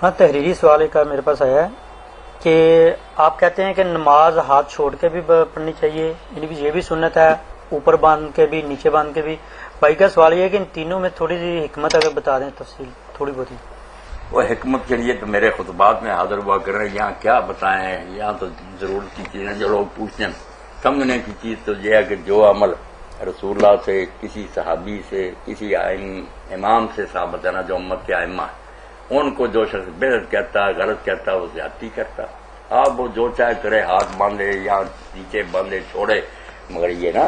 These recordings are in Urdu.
ہاں، تحریری سوال ایک میرے پاس آیا ہے کہ آپ کہتے ہیں کہ نماز ہاتھ چھوڑ کے بھی پڑھنی چاہیے، یعنی یہ بھی سنت ہے، اوپر باندھ کے بھی نیچے باندھ کے بھی۔ بھائی کا سوال یہ ہے کہ ان تینوں میں تھوڑی سی حکمت اگر بتا دیں، تفصیل تھوڑی بہت ہی۔ وہ حکمت کے لیے تو میرے خطبات میں حاضر ہوا کر رہے ہیں، یہاں کیا بتائیں، یہاں تو ضرورت کی چیزیں جو لوگ پوچھتے ہیں، سمجھنے کی چیز تو یہ ہے کہ جو عمل رسول اللہ سے، کسی صحابی سے، کسی امام سے ثابت ہے نا، جو امت کے ائمہ ہیں، ان کو جو شخص بدعت کہتا ہے، غلط کہتا ہے، وہ زیادتی کرتا ہے۔ آپ وہ جو چاہے کرے، ہاتھ باندھے یا نیچے باندھے چھوڑے، مگر یہ نا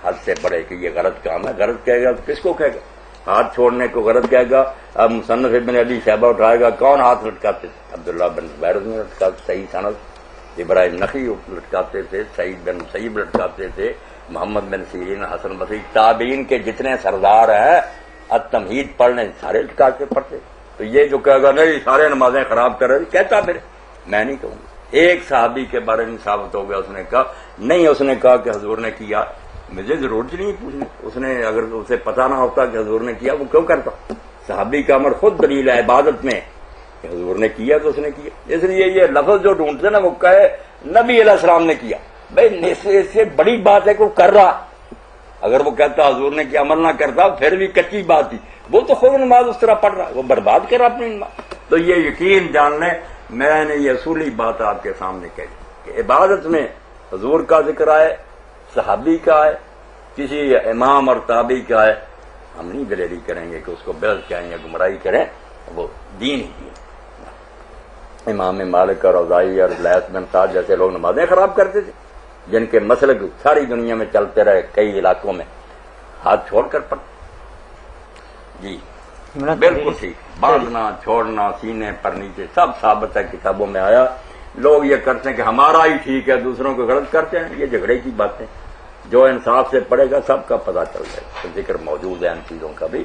حد سے بڑھے کہ یہ غلط کام ہے۔ غلط کہے گا تو کس کو کہے گا؟ ہاتھ چھوڑنے کو غلط کہے گا۔ اب مصنف ابن ابی شیبہ اٹھائے گا، کون ہاتھ لٹکاتے تھے؟ عبداللہ بن زبیر نے لٹکاتے، صحیح سند ابراہیم نخعی لٹکاتے تھے، سعید بن مسیب لٹکاتے تھے، محمد بن سیرین، حسن بصری، تابعین کے جتنے سردار ہیں التمہید پڑھنے سارے لٹکا کے پڑھتے۔ تو یہ جو کہے گا نہیں سارے نمازیں خراب کر رہے، کہتا پھر میں نہیں کہوں گا۔ ایک صحابی کے بارے میں ثابت ہو گیا، اس نے کہا نہیں، اس نے کہا کہ حضور نے کیا، مجھے ضرورت نہیں پوچھنے، اس نے اگر اسے پتہ نہ ہوتا کہ حضور نے کیا، وہ کیوں کرتا؟ صحابی کا امر خود دلیل ہے عبادت میں کہ حضور نے کیا تو اس نے کیا۔ اس لیے یہ لفظ جو ڈھونڈتے نا، وہ کہے نبی علیہ السلام نے کیا، بھائی اس سے بڑی بات ہے کہ وہ کر رہا۔ اگر وہ کہتا حضور نے کیا، عمل نہ کرتا، پھر بھی کچی بات تھی، وہ تو خود نماز اس طرح پڑھ رہا، وہ برباد کر رہا اپنی نماز۔ تو یہ یقین جان لیں، میں نے یہ اصولی بات آپ کے سامنے کہی کہ عبادت میں حضور کا ذکر آئے، صحابی کا آئے، کسی امام اور تابعی کا آئے، ہم نہیں دلیری کریں گے کہ اس کو بدعت کہیں یا گمراہی کریں، وہ دین ہی دین۔ امام مالک اور اوزاعی اور لیث بن سعد جیسے لوگ نمازیں خراب کرتے تھے، جن کے مسلک ساری دنیا میں چلتے رہے، کئی علاقوں میں ہاتھ چھوڑ کر پڑھتے۔ جی بالکل ٹھیک، باندھنا، چھوڑنا، سینے پر نیچے سب ثابت ہے، کتابوں میں آیا۔ لوگ یہ کرتے ہیں کہ ہمارا ہی ٹھیک ہے، دوسروں کو غلط کرتے ہیں، یہ جھگڑے کی باتیں۔ جو انصاف سے پڑے گا سب کا پتہ چل جائے گا، ذکر موجود ہے ان چیزوں کا بھی۔